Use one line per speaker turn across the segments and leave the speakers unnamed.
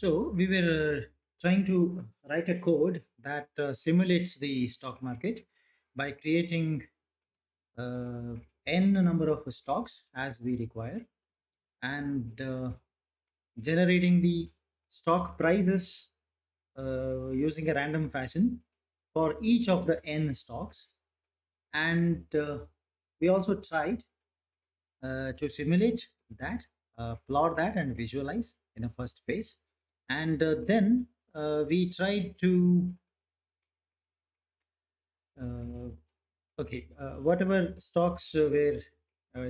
So we were trying to write a code that simulates the stock market by creating uh, n number of stocks as we require and generating the stock prices using a random fashion for each of the n stocks. And we also tried to simulate that, plot that, and visualize in the first phase. And then we tried to whatever stocks were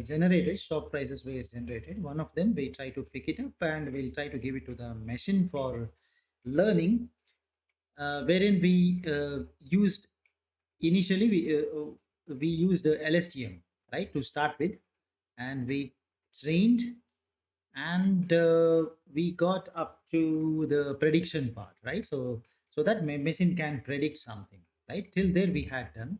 generated, stock prices were generated. One of them, we try to pick it up and we'll try to give it to the machine for learning, wherein we used initially we used LSTM, right, to start with, and we trained and we got up to the prediction part, right? So that machine can predict something, right? Till there we had done.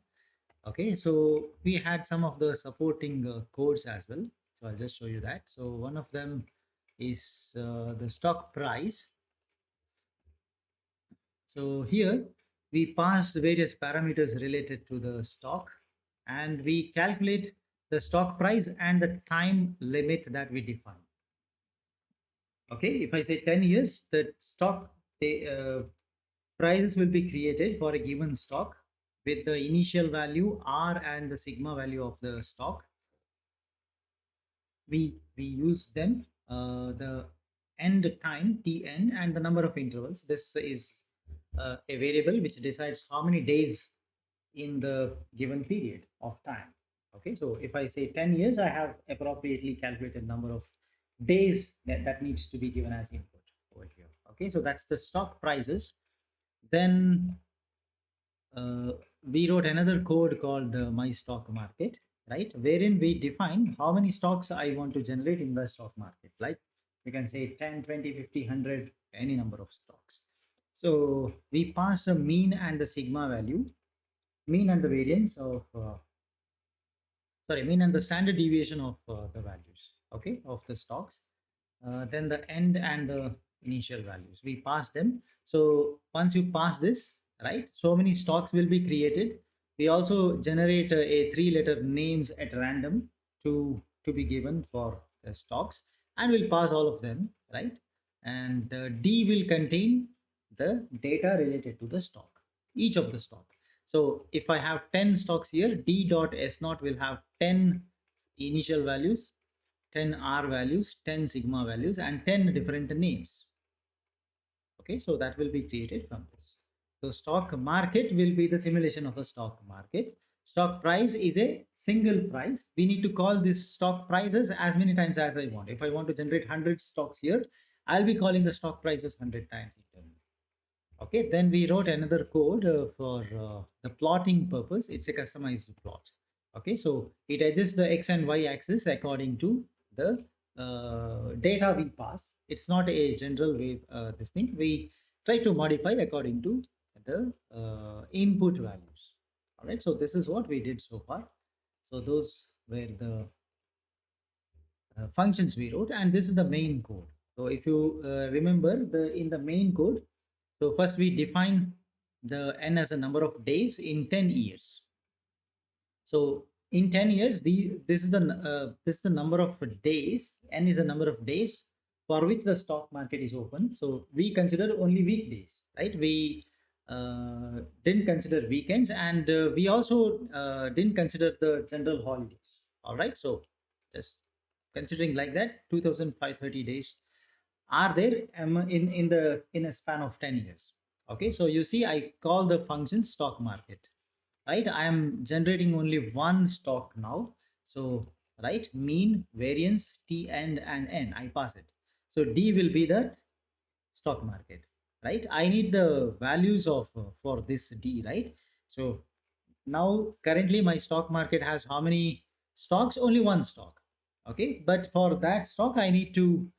Okay, so we had some of the supporting codes as well. So I'll just show you that. So one of them is the stock price. So here we pass various parameters related to the stock and we calculate the stock price and the time limit that we define. Okay, if I say 10 years, the stock prices will be created for a given stock with the initial value R and the sigma value of the stock. We use them, the end time Tn and the number of intervals. This is a variable which decides how many days in the given period of time. Okay, so if I say 10 years, I have appropriately calculated number of days that needs to be given as input over here. Okay, so that's the stock prices. Then uh, we wrote another code called my stock market, right, wherein we define how many stocks I want to generate in the stock market. Like we can say 10, 20, 50, 100, any number of stocks. So we pass the mean and the sigma value, mean and the variance of mean and the standard deviation of the values, okay, of the stocks. Then the end and the initial values, we pass them. So once you pass this, right, so many stocks will be created. We also generate a three-letter names at random to be given for the stocks, and we'll pass all of them, right? And D will contain the data related to the stock, each of the stock. So if I have 10 stocks here, D dot S naught will have 10 initial values, 10 R values, 10 sigma values, and 10 different names. Okay, so that will be created from this. So stock market will be the simulation of a stock market. Stock price is a single price. We need to call this stock prices as many times as I want. If I want to generate 100 stocks here, I'll be calling the stock prices 100 times internally. Okay, then we wrote another code for the plotting purpose. It's a customized plot. Okay, so it adjusts the x and y axis according to the data we pass. It's not a general way, this thing. We try to modify according to the input values. All right, so this is what we did so far. So those were the functions we wrote, and this is the main code. So if you remember, the in the main code, so first we define the n as a number of days in 10 years. So in 10 years, this is the number of days. N is the number of days for which the stock market is open. So we consider only weekdays, right? We didn't consider weekends, and we also didn't consider the general holidays. All right, so just considering like that, 2,530 days are there in a span of 10 years. Okay, so you see, I call the function stock market, right? I am generating only one stock now. So right, mean, variance, T and N, I pass it. So D will be the stock market, right? I need the values of for this D, right? So now currently my stock market has how many stocks? Only one stock. Okay, but for that stock I need to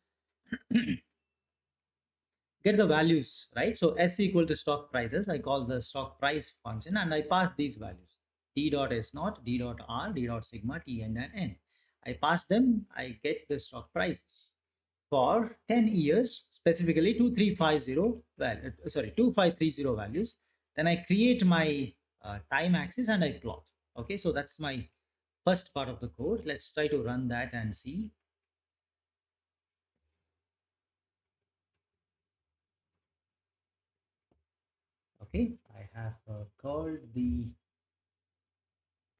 get the values, right? So S equal to stock prices, I call the stock price function and I pass these values, D dot S naught, D dot R, D dot sigma, T and N. I pass them, I get the stock prices for 10 years specifically 2350 sorry 2530 values. Then I create my time axis and I plot. Okay, so that's my first part of the code. Let's try to run that and see. Okay, I have called the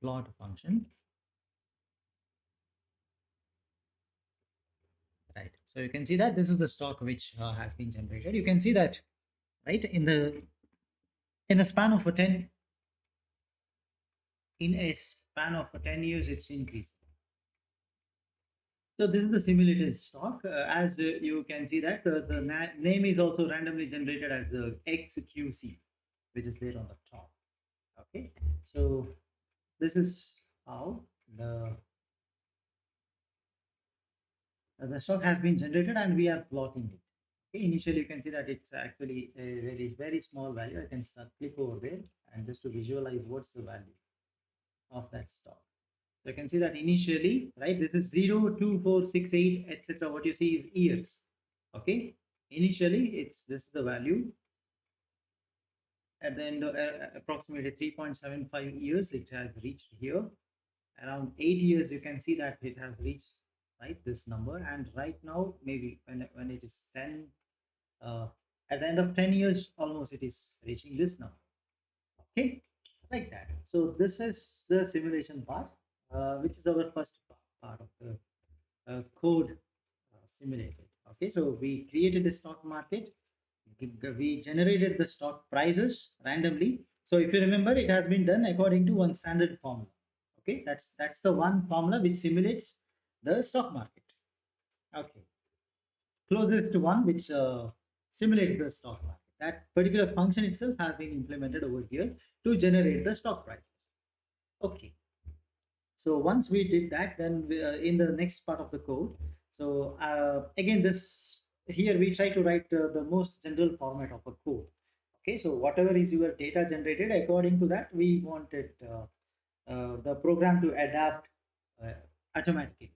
plot function, right? So you can see that this is the stock which has been generated. You can see that, right, in the span of a 10 in a span of 10 years it's increased. So this is the simulated stock. As you can see that the name is also randomly generated as XQC, which is there on the top. Okay, so this is how the stock has been generated and we are plotting it. Okay, initially you can see that it's actually a very small value. I can start click over there and just to visualize what's the value of that stock. So you can see that initially, right, this is 0, 2, 4, 6, 8, etc. What you see is years. Okay, initially it's this is the value. At the end of approximately 3.75 years it has reached here. Around 8 years you can see that it has reached, right, this number. And right now maybe when it is 10 uh, at the end of 10 years almost it is reaching this number. Okay, like that. So this is the simulation part, which is our first part of the code simulated. Okay, so we created the stock market, we generated the stock prices randomly. So if you remember, it has been done according to one standard formula. Okay, that's the one formula which simulates the stock market. Okay, closest to one which simulates the stock market. That particular function itself has been implemented over here to generate the stock price. Okay, so once we did that, then in the next part of the code, so again this here we try to write the most general format of a code. Okay, so whatever is your data generated, according to that we wanted the program to adapt uh, automatically,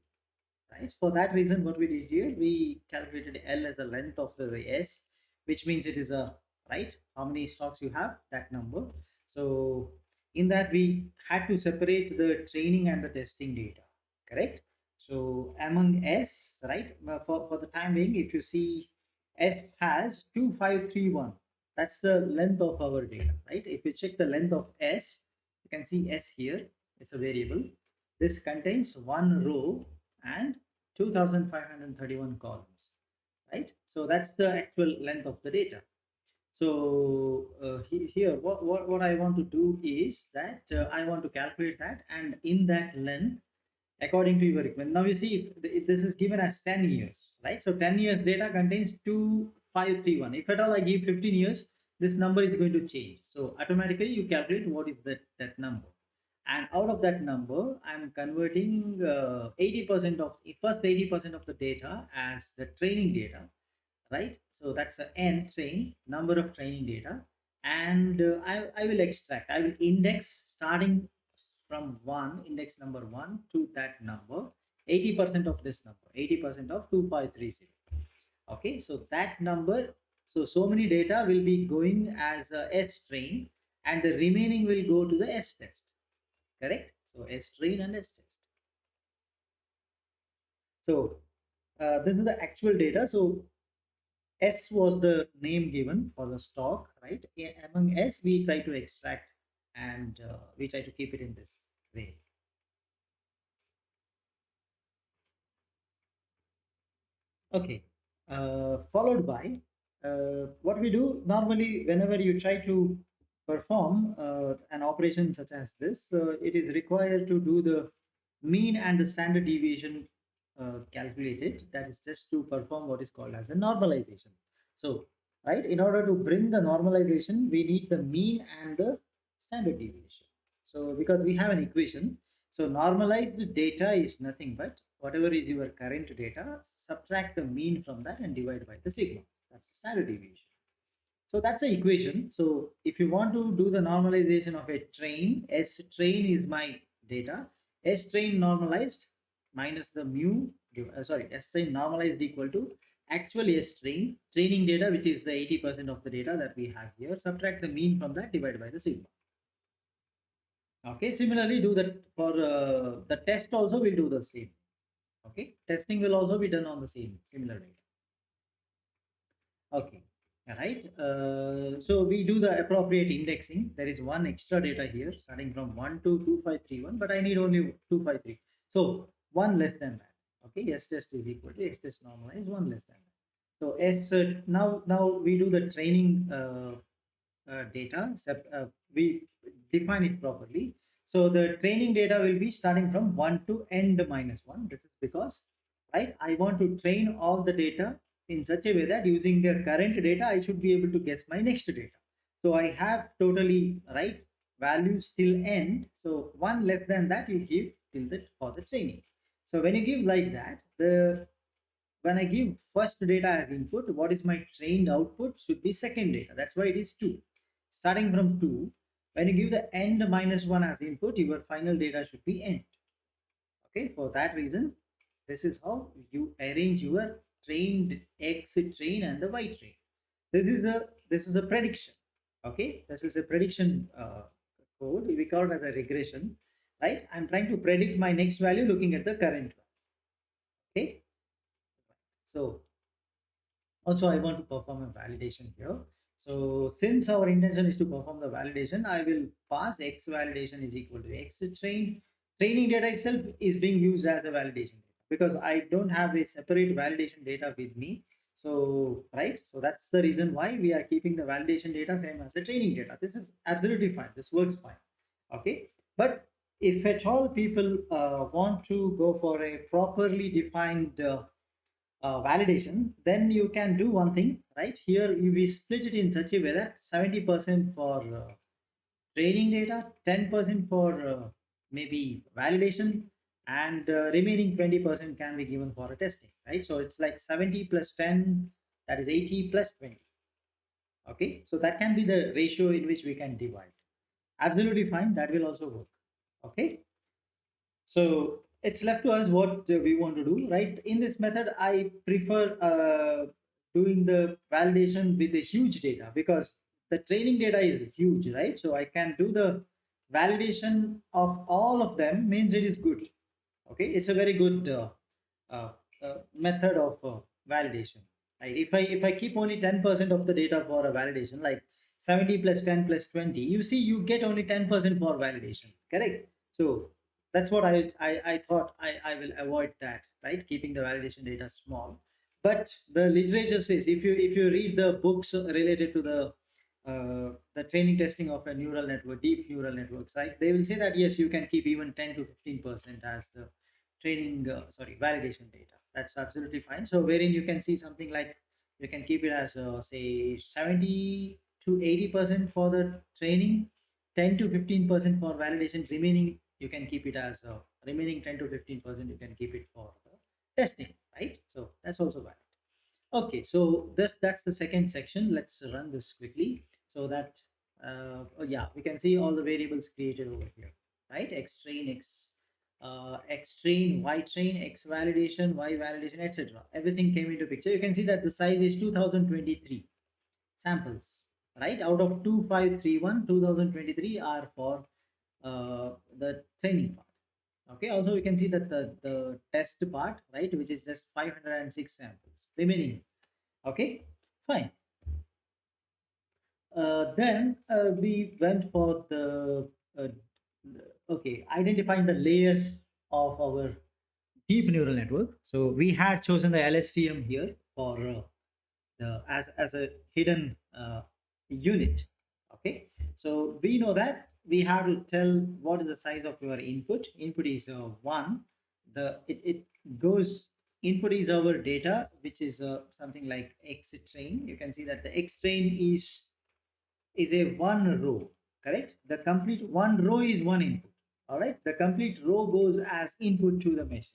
right? For that reason, what we did here, we calculated L as the length of the S, which means it is a, right, how many stocks you have, that number. So in that we had to separate the training and the testing data, correct? So among S, right, for the time being, if you see S has 2531, that's the length of our data, right? If you check the length of S, you can see S here, it's a variable. This contains one row and 2531 columns, right? So that's the actual length of the data. So here what I want to do is that I want to calculate that, and in that length according to your requirement. Now you see if this is given as 10 years, right? So 10 years data contains 2531. If at all I give 15 years, this number is going to change. So automatically you calculate what is that number. And out of that number, I'm converting 80% of first 80% of the data as the training data, right? So that's the n train, number of training data. And I will extract, I will index starting from one, index number one to that number, 80% of this number, 80% of 2530. Okay, so that number, so many data will be going as a S train and the remaining will go to the S test, correct? So S train and S test. So this is the actual data. So S was the name given for the stock, right? Among S, we try to extract and we try to keep it in this way. Okay, followed by what we do normally whenever you try to perform an operation such as this, it is required to do the mean and the standard deviation calculated. That is just to perform what is called as a normalization. So, right, in order to bring the normalization, we need the mean and the standard deviation. So, because we have an equation, so normalized data is nothing but whatever is your current data, subtract the mean from that and divide by the sigma. That's the standard deviation. So that's the equation. So if you want to do the normalization of a train, S train is my data. S train normalized minus the mu, S train normalized equal to actual S training data, which is the 80% of the data that we have here, subtract the mean from that, divided by the sigma. Okay, similarly do that for the test also, we'll do the same. Okay, testing will also be done on the same similar data. Okay, all right. So we do the appropriate indexing. There is one extra data here starting from 1 to 2531, but I need only 253. So one less than that. Okay, S test is equal to S test normalized, one less than that. So S now we do the training data. We define it properly. So the training data will be starting from 1 to end minus 1. This is because, right, I want to train all the data in such a way that using the current data, I should be able to guess my next data. So I have totally, right, values till end. So one less than that you give till the for the training. So when you give like that, the when I give first data as input, what is my trained output should be second data. That's why it is 2. Starting from 2, when you give the end minus 1 as input, your final data should be end. Okay, for that reason, this is how you arrange your trained X train and the Y train. This is a prediction. Okay, this is a prediction code. We call it as a regression, right? I'm trying to predict my next value looking at the current one. Okay, so also I want to perform a validation here. So since our intention is to perform the validation, I will pass X validation is equal to X train. Training data itself is being used as a validation data because I don't have a separate validation data with me. So right, so that's the reason why we are keeping the validation data same as the training data. This is absolutely fine, this works fine. Okay, but if at all people want to go for a properly defined validation, then you can do one thing, right? Here we split it in such a way that 70% for training data, 10% for maybe validation, and remaining 20% can be given for a testing, right? So it's like 70 plus 10, that is 80 plus 20. Okay, so that can be the ratio in which we can divide. Absolutely fine, that will also work. Okay, so it's left to us what we want to do, right? In this method, I prefer doing the validation with the huge data because the training data is huge, right? So I can do the validation of all of them means it is good. Okay, it's a very good uh, method of validation. Right? If I keep only 10% of the data for a validation, like 70 plus 10 plus 20, you see you get only 10% for validation, correct? So that's what I thought I will avoid that, right? Keeping the validation data small. But the literature says if you read the books related to the training testing of a neural network, deep neural networks, right? They will say that yes, you can keep even 10 to 15% as the training, sorry, validation data. That's absolutely fine. So wherein you can see something like you can keep it as say 70 to 80% for the training, 10 to 15% for validation. Remaining you can keep it as remaining 10 to 15% you can keep it for testing, right? So that's also valid. Okay, so that's the second section. Let's run this quickly so that oh yeah, we can see all the variables created over here, right? X train, X train, Y train, X validation, Y validation, etc. Everything came into picture. You can see that the size is 2023 samples, right? Out of 2531, 2023 are for the training part. Okay, also you can see that the test part, right, which is just 506 samples remaining. Okay, fine. Then we went for the okay, identifying the layers of our deep neural network. So we had chosen the LSTM here for as a hidden unit. Okay, so we know that we have to tell what is the size of your input. Input is 1. It goes, input is our data, which is something like X train. You can see that the X train is a one row, correct? The complete one row is one input. All right, the complete row goes as input to the machine.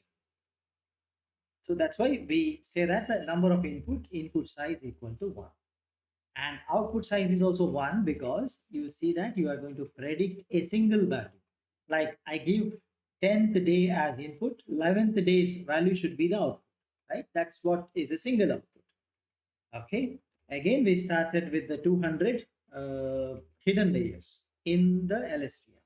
So that's why we say that the number of input size equal to 1, and output size is also 1 because you see that you are going to predict a single value. Like I give 10th day as input, 11th day's value should be the output, right? That's what is a single output. Okay, again we started with the 200 hidden layers in the LSTM.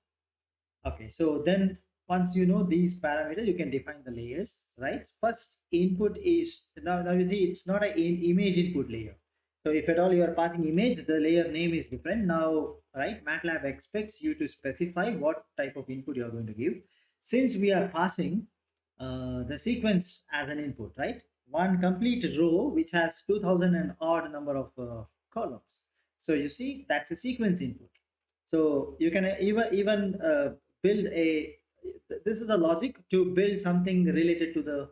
Okay, so then once you know these parameters, you can define the layers, right? First input is now you see it's not an image input layer. So if at all you are passing image, the layer name is different. Now, right, MATLAB expects you to specify what type of input you are going to give. Since we are passing the sequence as an input, right? One complete row which has 2000 and odd number of columns. So you see that's a sequence input. So you can even build a, this is a logic to build something related to the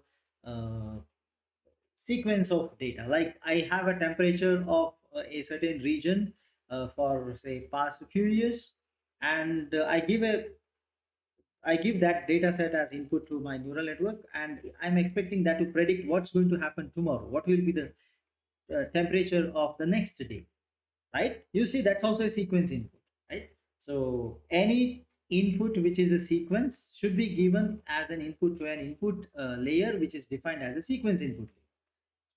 sequence of data. Like I have a temperature of a certain region for say past few years, and I give that data set as input to my neural network, and I'm expecting that to predict what's going to happen tomorrow, what will be the temperature of the next day, right? You see, that's also a sequence input, right? So any input which is a sequence should be given as an input to an input layer which is defined as a sequence input layer,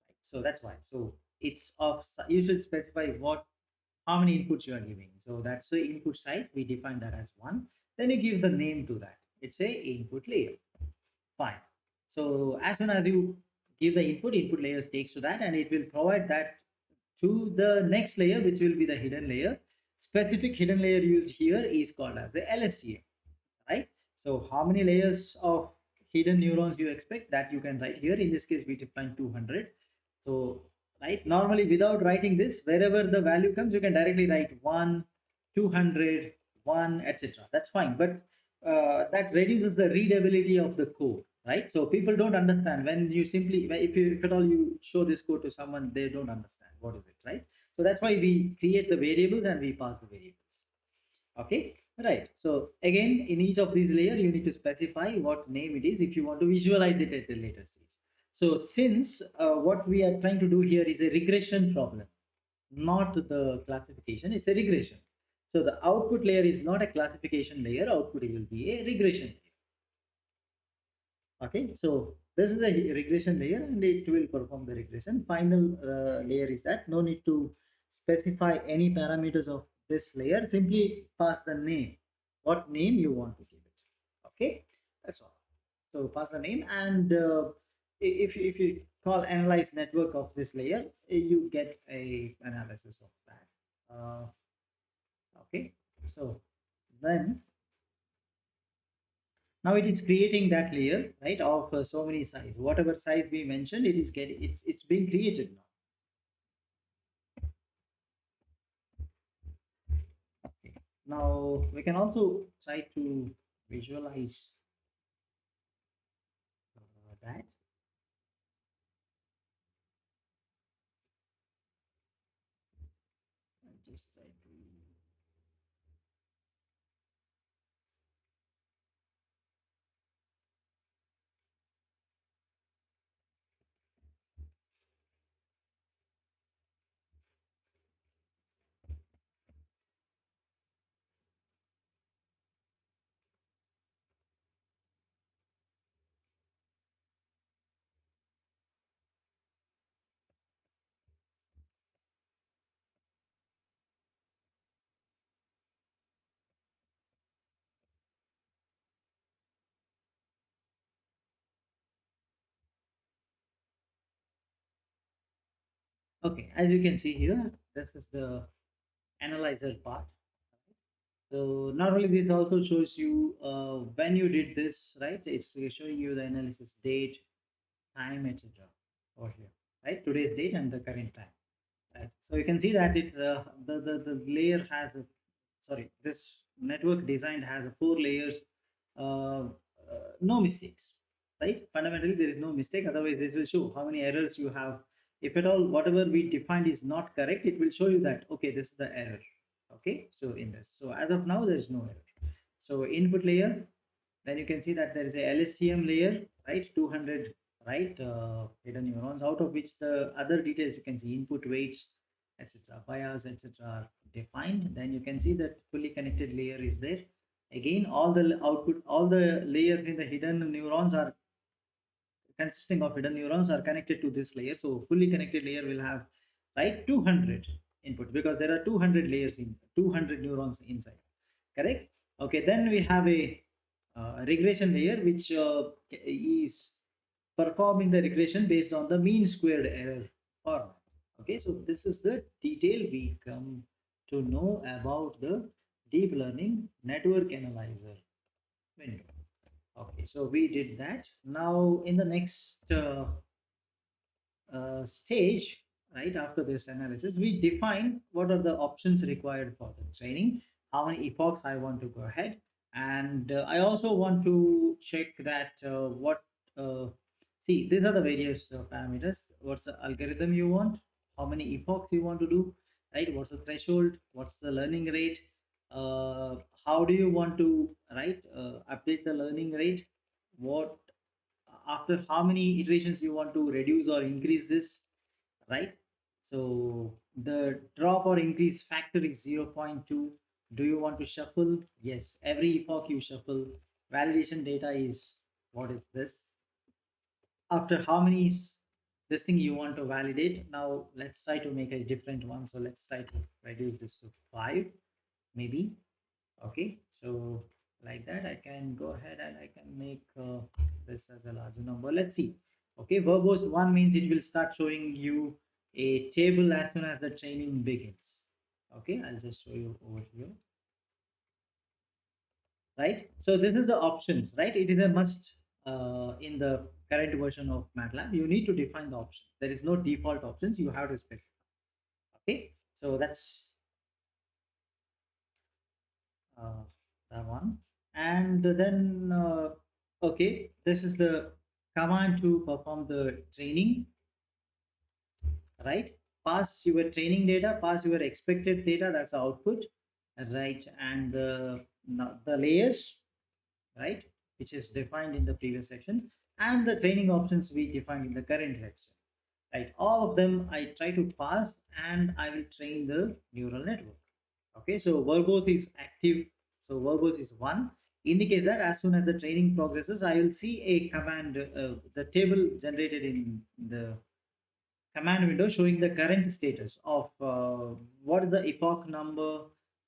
right? So that's why. So it's of you should specify what how many inputs you are giving. So that's the input size. We define that as one. Then you give the name to that. It's a input layer. Fine. So as soon as you give the input, input layer takes to that and it will provide that to the next layer, which will be the hidden layer. Specific hidden layer used here is called as the LSTM, right? So how many layers of hidden neurons you expect, that you can write here. In this case, we define 200. So, right, normally without writing this, wherever the value comes, you can directly write 1, 200, 1, etc. That's fine. But that reduces the readability of the code, right? So people don't understand when you simply, if at all you show this code to someone, they don't understand what is it, right? So that's why we create the variables and we pass the variables. Okay, right. So again, in each of these layer, you need to specify what name it is if you want to visualize it at the later stage. So since what we are trying to do here is a regression problem, not the classification, it's a regression. So the output layer is not a classification layer, output will be a regression layer. Okay, so this is a regression layer and it will perform the regression. Final layer is that no need to specify any parameters of this layer, simply pass the name, what name you want to give it. Okay, that's all. So pass the name and if you call analyze network of this layer, you get a analysis of that. Okay, so then now it is creating that layer, right, of so many size, whatever size we mentioned, it is getting, it's being created now. Okay, now we can also try to visualize that. I just try to, okay, as you can see here, this is the analyzer part. So not only this also shows you when you did this, right? It's showing you the analysis date, time, etc. over here, right? Today's date and the current time. Right. So you can see that it the layer has a, sorry, this network design has a 4 layers, no mistakes, right? Fundamentally, there is no mistake. Otherwise, this will show how many errors you have. If at all, whatever we defined is not correct, it will show you that okay, this is the error. Okay, so in this, so as of now, there is no error. So input layer, then you can see that there is a LSTM layer, right? 200, right? Hidden neurons, out of which the other details you can see input weights, etc., bias, etc., are defined. Then you can see that fully connected layer is there. Again, all the output, all the layers in the hidden neurons are consisting of hidden neurons are connected to this layer. So fully connected layer will have right? 200 input, because there are 200 layers in 200 neurons inside, correct? Okay, then we have a regression layer, which is performing the regression based on the mean squared error format. Okay, so this is the detail we come to know about the deep learning network analyzer window. Okay, so we did that. Now in the next stage, right after this analysis, we define what are the options required for the training, how many epochs I want to go ahead, and I also want to check that uh, see, these are the various parameters. What's the algorithm you want, how many epochs you want to do, right? What's the threshold, what's the learning rate, how do you want to, right, update the learning rate, what, after how many iterations you want to reduce or increase this, right? So the drop or increase factor is zero point 0.2. Do you want to shuffle? Yes, every epoch you shuffle. Validation data is, what is this, after how many this thing you want to validate. Now let's try to make a different one, so let's try to reduce this to 5 maybe. Okay, so like that I can go ahead and I can make this as a larger number. Let's see. Okay, verbose 1 means it will start showing you a table as soon as the training begins. Okay, I'll just show you over here, right? So this is the options, right? It is a must in the current version of MATLAB. You need to define the option. There is no default options, you have to specify. Okay, so that's uh, that one. And then okay, this is the command to perform the training, right? Pass your training data, pass your expected data, that's the output, right? And the layers, right, which is defined in the previous section, and the training options we defined in the current section, right? All of them I try to pass, and I will train the neural network. Okay, so verbose is active, so verbose is 1, indicates that as soon as the training progresses, I will see a command, the table generated in the command window showing the current status of what is the epoch number,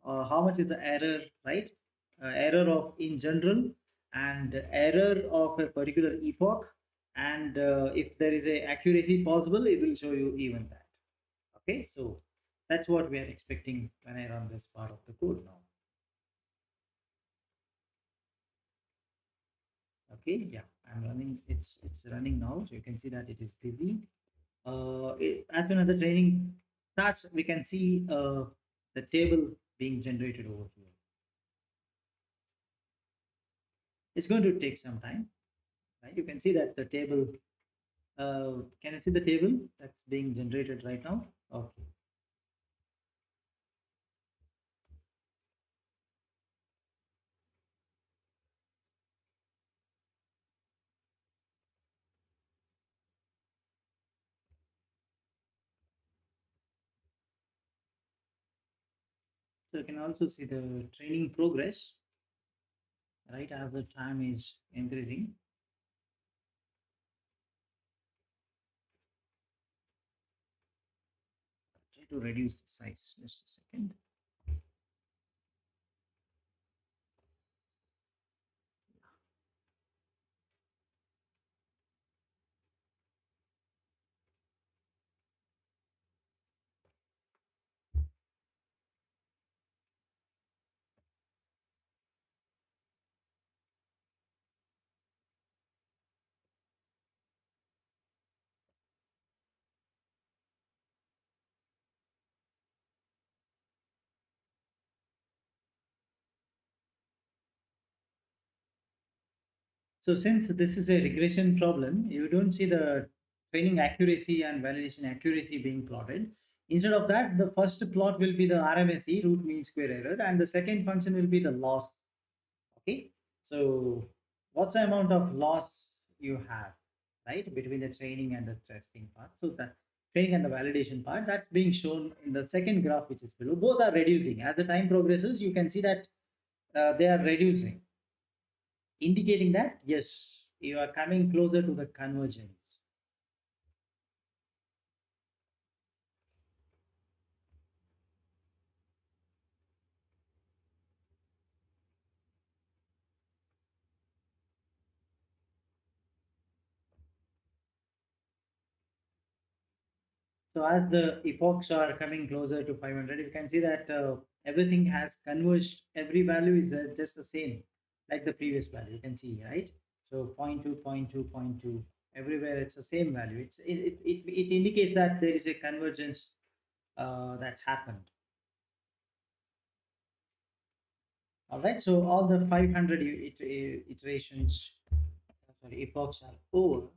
how much is the error, right? Error of in general, and error of a particular epoch, and if there is a accuracy possible, it will show you even that. Okay, so that's what we are expecting when I run this part of the code now. Okay, yeah, I'm running. It's running now, so you can see that it is busy. As soon as the training starts, we can see the table being generated over here. It's going to take some time, right? You can see that the table. Can you see the table that's being generated right now? Okay. So you can also see the training progress, right? As the time is increasing. Try to reduce the size. Just a second. So since this is a regression problem, you don't see the training accuracy and validation accuracy being plotted. Instead of that, the first plot will be the RMSE, root mean square error, and the second function will be the loss. Okay, so what's the amount of loss you have, right, between the training and the testing part? So the training and the validation part, that's being shown in the second graph, which is below. Both are reducing as the time progresses. You can see that they are reducing, indicating that yes, you are coming closer to the convergence. So as the epochs are coming closer to 500, you can see that everything has converged. Every value is just the same, like the previous value. You can see, right? So point 0.2, point 0.2, point 0.2. Everywhere it's the same value. It indicates that there is a convergence that happened. All right. So all the 500 iterations, sorry, epochs are over,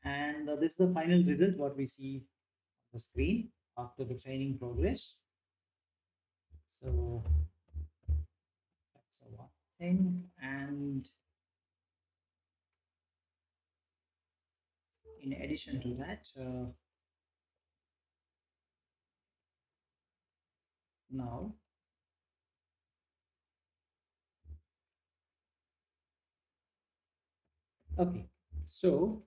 and this is the final result. What we see on the screen after the training progress. So that's one thing. And in addition to that, now, okay, so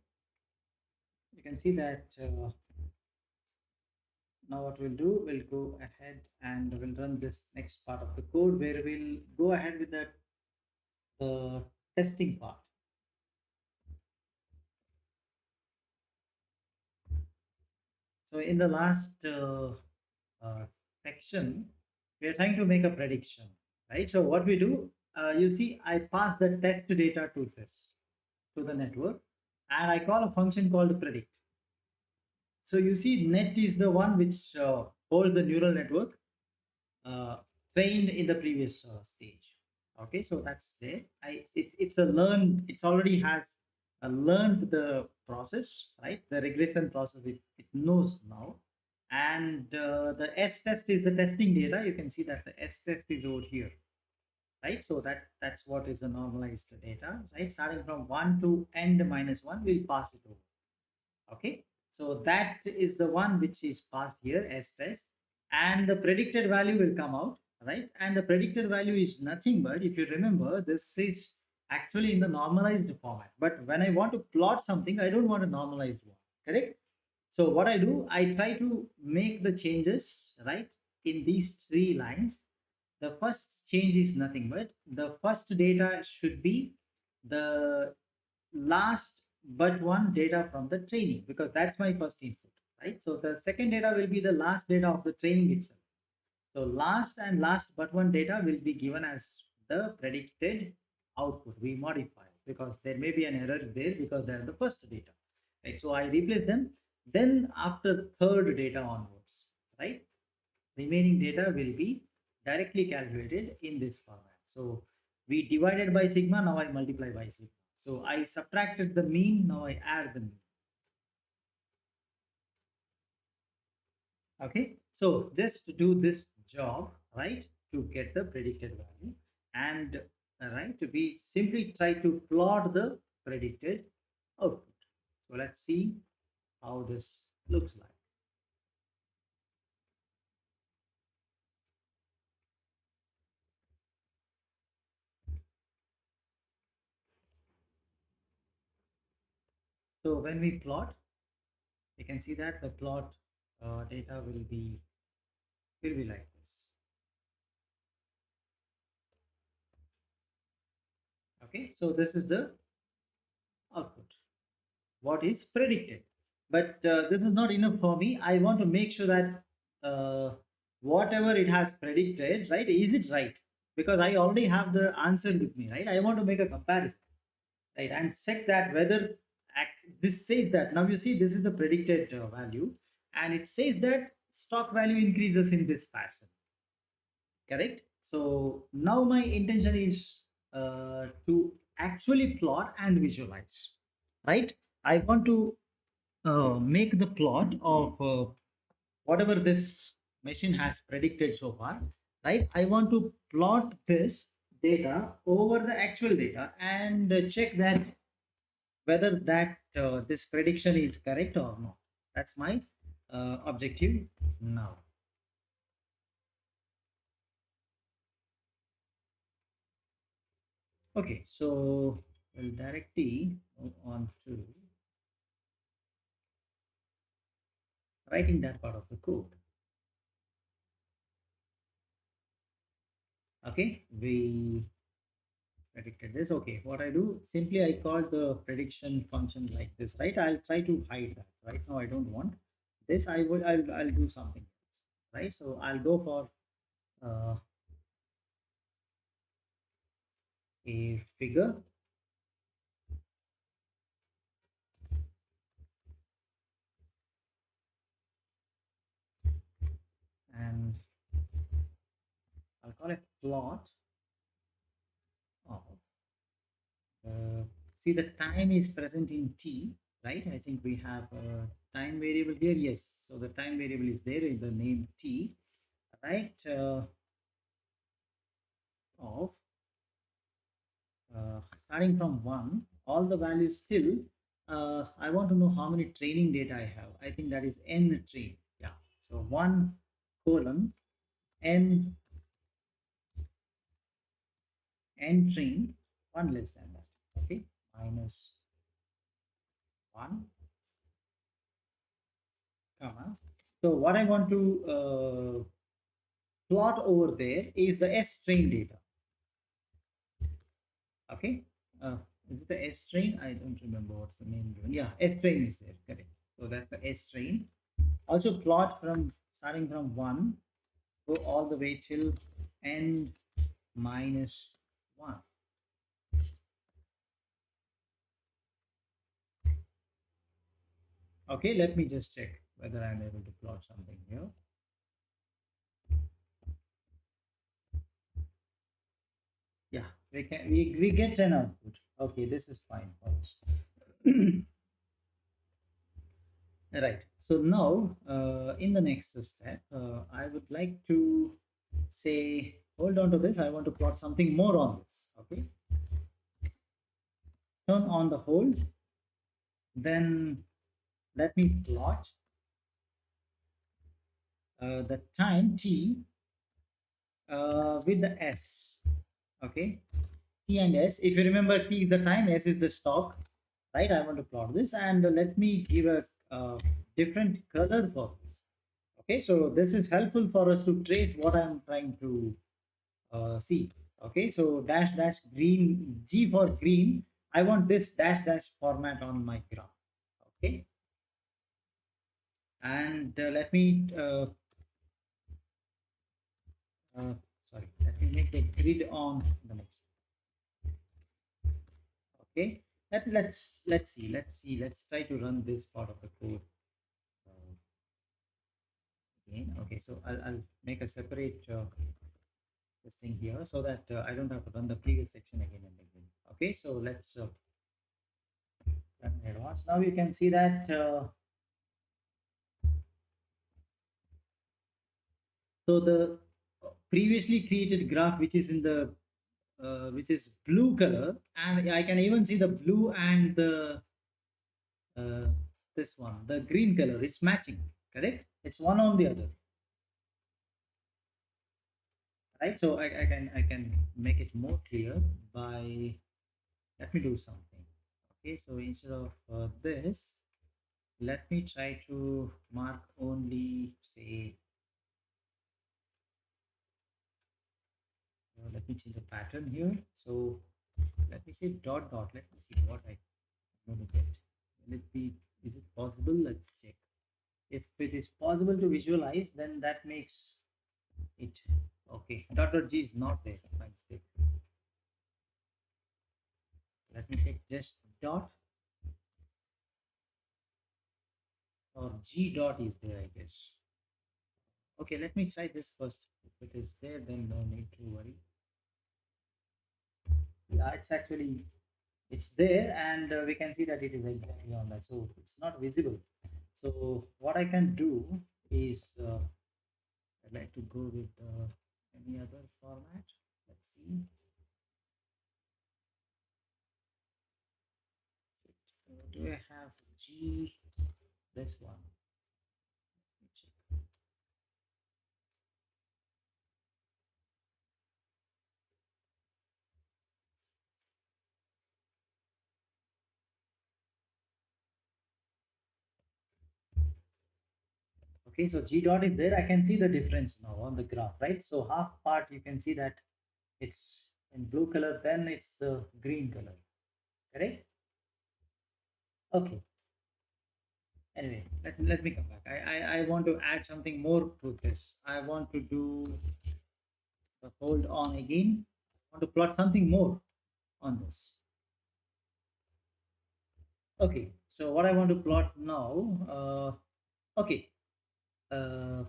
you can see that now what we'll do, we'll go ahead and we'll run this next part of the code where we'll go ahead with the testing part. So in the last uh, section, we are trying to make a prediction, right? So what we do, you see, I pass the test data to this, to the network, and I call a function called predict. So you see, net is the one which holds the neural network uh, trained in the previous stage. Okay, so that's there. It's a learned. It's already has learned the process, right? The regression process. It knows now, and the S test is the testing data. You can see that the S test is over here, right? So that's what is the normalized data, right? Starting from 1 to end -1, we'll pass it over. Okay, so that is the one which is passed here as test, and the predicted value will come out, right? And the predicted value is nothing but, if you remember, this is actually in the normalized format, but when I want to plot something, I don't want a normalized one, correct? So what I do, I try to make the changes, right, in these three lines. The first change is nothing but the first data should be the last but one data from the training, because that's my first input, right? So the second data will be the last data of the training itself. So last and last but one data will be given as the predicted output. We modify because there may be an error there because they are the first data, right? So I replace them. Then after third data onwards, right, remaining data will be directly calculated in this format. So we divided by sigma, now I multiply by sigma. So I subtracted the mean, now I add the mean. Okay, so just to do this job, right, to get the predicted value, and right, we simply try to plot the predicted output. So let's see how this looks like. So when we plot, you can see that the plot data will be like this. Okay, so this is the output, what is predicted. But this is not enough for me. I want to make sure that whatever it has predicted, right, is it right? Because I already have the answer with me, right? I want to make a comparison, right, and check that whether this says that, now you see this is the predicted value, and it says that stock value increases in this fashion, correct? So now my intention is to actually plot and visualize, right? I want to make the plot of whatever this machine has predicted so far, right? I want to plot this data over the actual data and check that whether that this prediction is correct or not. That's my objective now. Okay, so we'll directly move on to writing that part of the code. Okay, we predicted this. Okay, what I do, simply I call the prediction function like this, right? I'll try to hide that. Right now I don't want this, I'll do something else, right? So I'll go for uh, a figure, and I'll call it plot of see, the time is present in t, right? I think we have a time variable here. Yes, so the time variable is there in the name t, right? Of starting from 1, all the values still, I want to know how many training data I have. I think that is n train. Yeah, so 1 colon n n train, 1 less than that. Okay, minus 1 comma. So what I want to plot over there is the s train data. Okay, uh, is it the s train? I don't remember what's the name given. Yeah, s train is there, correct. So that's the s train. Also plot from starting from 1, go all the way till n minus 1. Okay, let me just check whether I'm able to plot something here. Yeah, we get an output. Okay, this is fine for us. Right. So now, in the next step, I would like to say, hold on to this. I want to plot something more on this. Okay. Turn on the hold. Then let me plot the time t with the s. Okay. T and s. If you remember, t is the time, s is the stock. Right. I want to plot this, and let me give a different color for this. Okay. So this is helpful for us to trace what I'm trying to C. Okay, so dash dash green, G for green. I want this dash dash format on my graph. Okay, and let me uh, sorry, let me make the grid on the next. Okay, let's try to run this part of the code uh, again. Okay, so I'll make a separate this thing here so that I don't have to run the previous section again and again. Okay, so let's run advanced. Now you can see that. So the previously created graph, which is in the which is blue color, and I can even see the blue and the uh, this one, the green color. It's matching, correct? It's one on the other, right? So I can make it more clear by, let me do something. Okay, so instead of this, let me try to mark only, say, let me change the pattern here. So let me say dot dot. Let me see what I going to get. Will it be, is it possible? Let's check. If it is possible to visualize, then that makes it okay. Dot dot G is not there. My mistake. Let me take just dot, or G dot is there, I guess. Okay, let me try this first. If it is there, then no need to worry. Yeah, it's there, and we can see that it is exactly on that. So it's not visible. So what I can do is I'd like to go with any other format. Let's see. Do I have G? This one. Let me check. Okay, so G dot is there. I can see the difference now on the graph, right? So half part you can see that it's in blue color, then it's green color, correct? Okay. Anyway, let me come back. I want to add something more to this. I want to do hold on again. I want to plot something more on this. Okay, so what I want to plot now, okay, uh,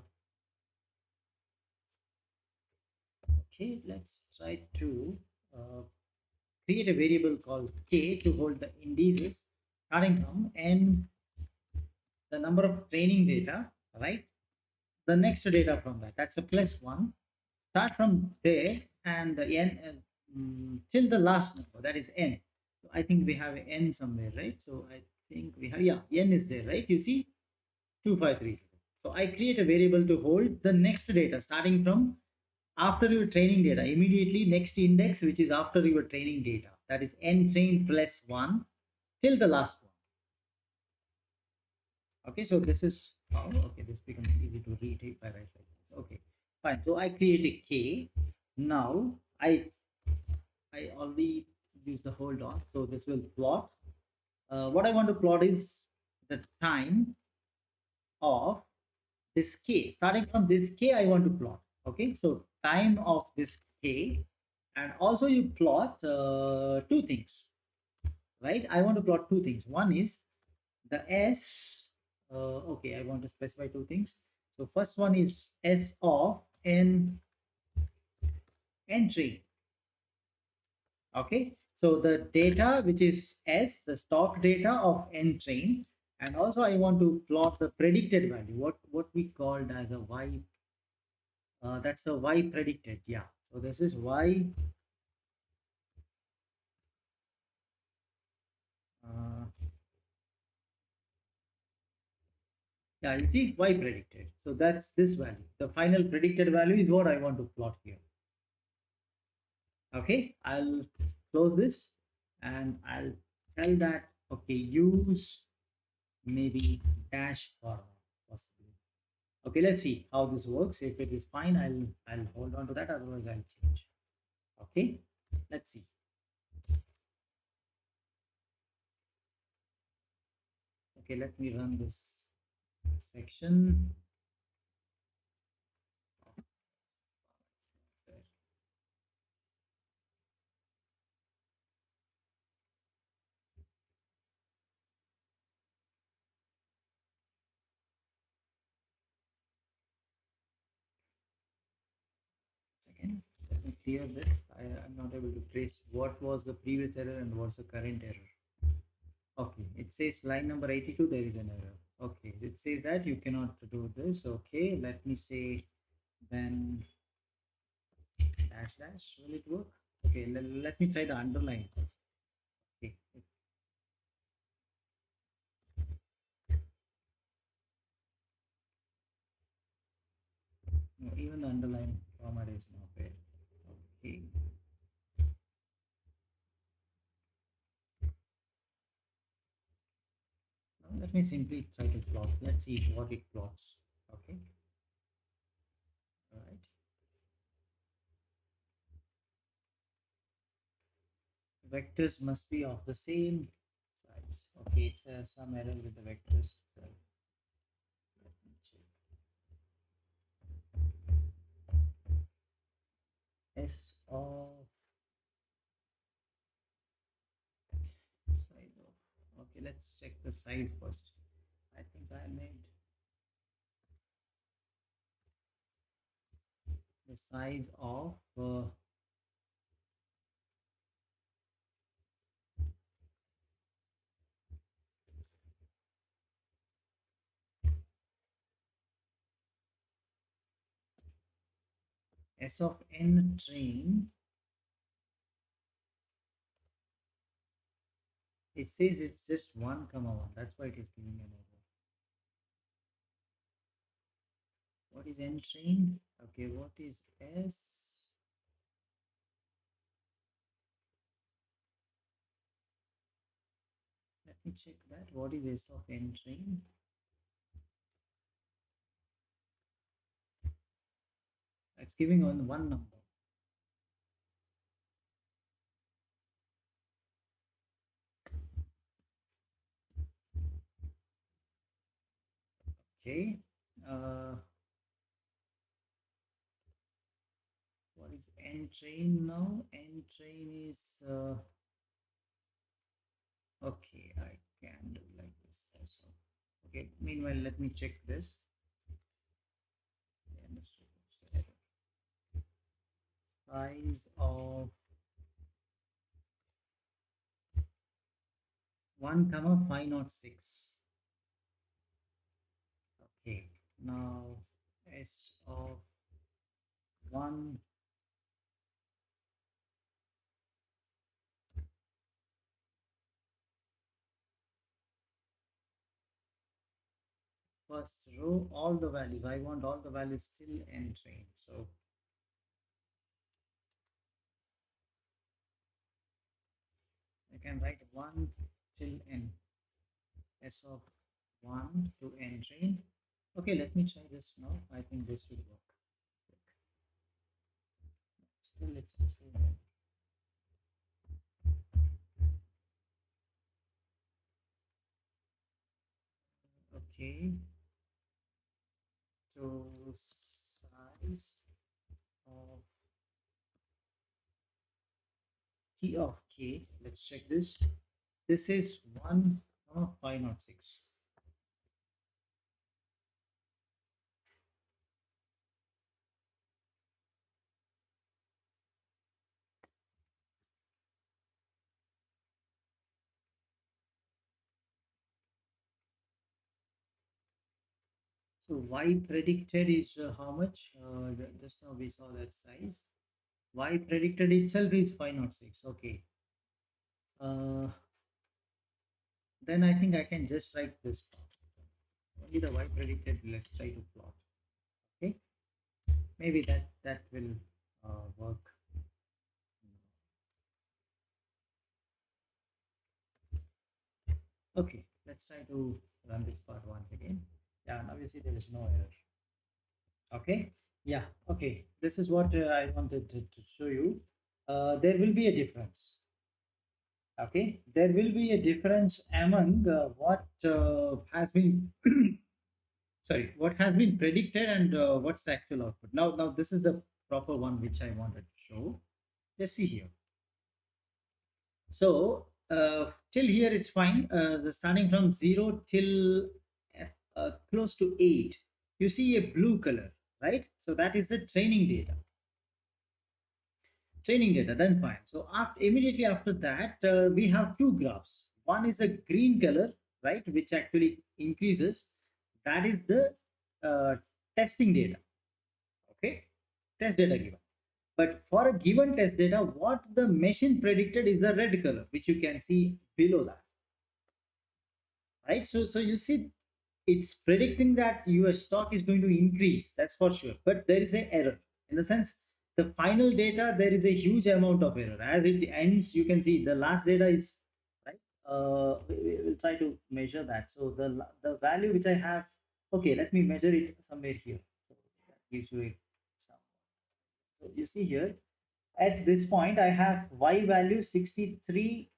okay, let's try to uh, create a variable called k to hold the indices starting from n, the number of training data, right? The next data from that, that's a plus one. Start from there and the n till the last number, that is n. So I think we have n somewhere, right? So I think we have, yeah, n is there, right? You see 2530. So I create a variable to hold the next data starting from after your training data, immediately next index, which is after your training data, that is n train plus 1 till the last one. Okay, so this is how, okay, this becomes easy to read it by right like this. Okay, fine. So I create a k. Now I already used the hold on, so this will plot. What I want to plot is the time of this k. Starting from this k, I want to plot. Okay, so time of this k, and also you plot two things, right? I want to plot two things. One is the s. Okay, I want to specify two things. So first one is s of n entry. Okay, so the data which is s, the stock data of n train, and also I want to plot the predicted value, what we called as a y. That's a y predicted, yeah. So this is y. Uh, yeah, you see y predicted. So that's this value. The final predicted value is what I want to plot here. Okay, I'll close this and I'll tell that, okay, use maybe dash format possibly. Okay, let's see how this works. If it is fine, I'll hold on to that, otherwise I'll change. Okay, let's see. Okay, let me run this section. Second, let me clear this. I'm not able to trace what was the previous error and what's the current error. Okay, it says line number 82, there is an error. Okay, it says that you cannot do this. Okay, let me say then dash dash, will it work? Okay, let me try the underline first. Okay, no, even the underline format is not there. Okay, now let me simply try to plot. Let's see what it plots. Okay, all right. Vectors must be of the same size. Okay, it's some error with the vectors. So let me check. S of size of. Okay, let's check the size first. I think I made the size of S of n train. It says it's just 1 comma 1. That's why it is giving an error. What is n train? Okay, what is S? Let me check that. What is S of n train? It's giving on one number. Okay. Uh, what is n train now? N train is okay. I can do like this as well. Okay. Meanwhile, let me check this. I understood what's the error. Size of 1 comma 506. Okay. Now s of 1 first row, all the values. I want all the values still n train. So I can write 1 till n, s of 1 to n train. Okay, let me try this now. I think this will work. Still, it's the same. Okay, so size of t of k. Let's check this. This is 1 506. So y predicted is how much? Just now we saw that size. Y predicted itself is 506. Okay. Uh, then I think I can just write this part. Only the y predicted. Let's try to plot. Okay. Maybe that will work. Okay. Let's try to run this part once again. Yeah. Now you see there is no error. Okay. Yeah. Okay. This is what I wanted to show you. There will be a difference. Okay, there will be a difference among what has been sorry, what has been predicted and what's the actual output. Now this is the proper one which I wanted to show. Let's see here. So till here it's fine. The starting from 0 till close to 8, you see a blue color, right? So that is the training data, then fine. So after immediately after that, we have two graphs. One is a green color, right, which actually increases. That is the uh, testing data. Okay, test data given. But for a given test data, what the machine predicted is the red color, which you can see below that, right? So you see, it's predicting that your stock is going to increase, that's for sure, but there is a error. In the sense, the final data, there is a huge amount of error. As it ends, you can see the last data is right. We will try to measure that. So the value which I have, okay, let me measure it somewhere here. So that gives you a some. So you see here, at this point I have y value 63.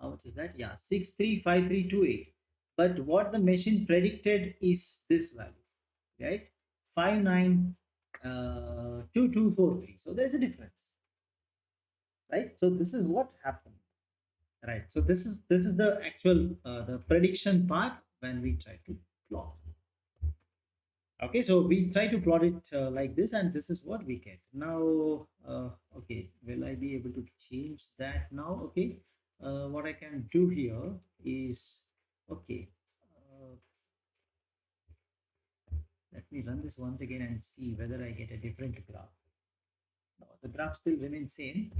How much is that? Yeah, 635328. But what the machine predicted is this value, right? 592243. So there's a difference, right? So this is what happened, right? So this is the actual the prediction part when we try to plot. Okay, so we try to plot it like this, and this is what we get now. Okay, will I be able to change that now? Okay, what I can do here is, okay, uh, let me run this once again and see whether I get a different graph. No, the graph still remains same.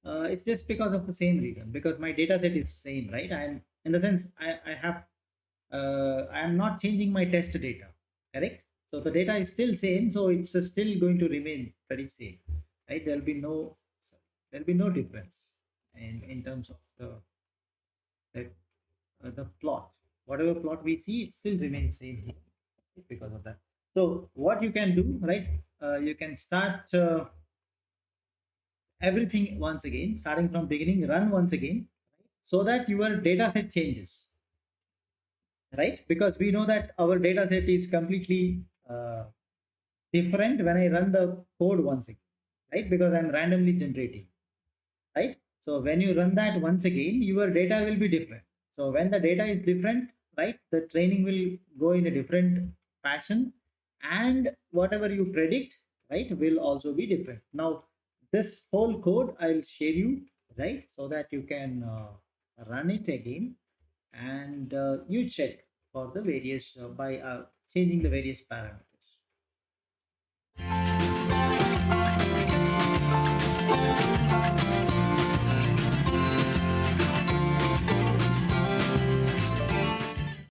It's just because of the same reason, because my data set is same, right? I'm in the sense I am not changing my test data, correct? So the data is still same, so it's still going to remain pretty same, right? There'll be no difference in terms of the, the plot. Whatever plot we see, it still remains same here because of that. So what you can do, right? You can start everything once again, starting from beginning, run once again, so that your data set changes. right? Because we know that our data set is completely different when I run the code once again, right? Because I'm randomly generating, right? So when you run that once again, your data will be different. So when the data is different, right, the training will go in a different fashion, and whatever you predict, right, will also be different. Now, this whole code I'll share you, right, so that you can run it again, and you check for the various by changing the various parameters.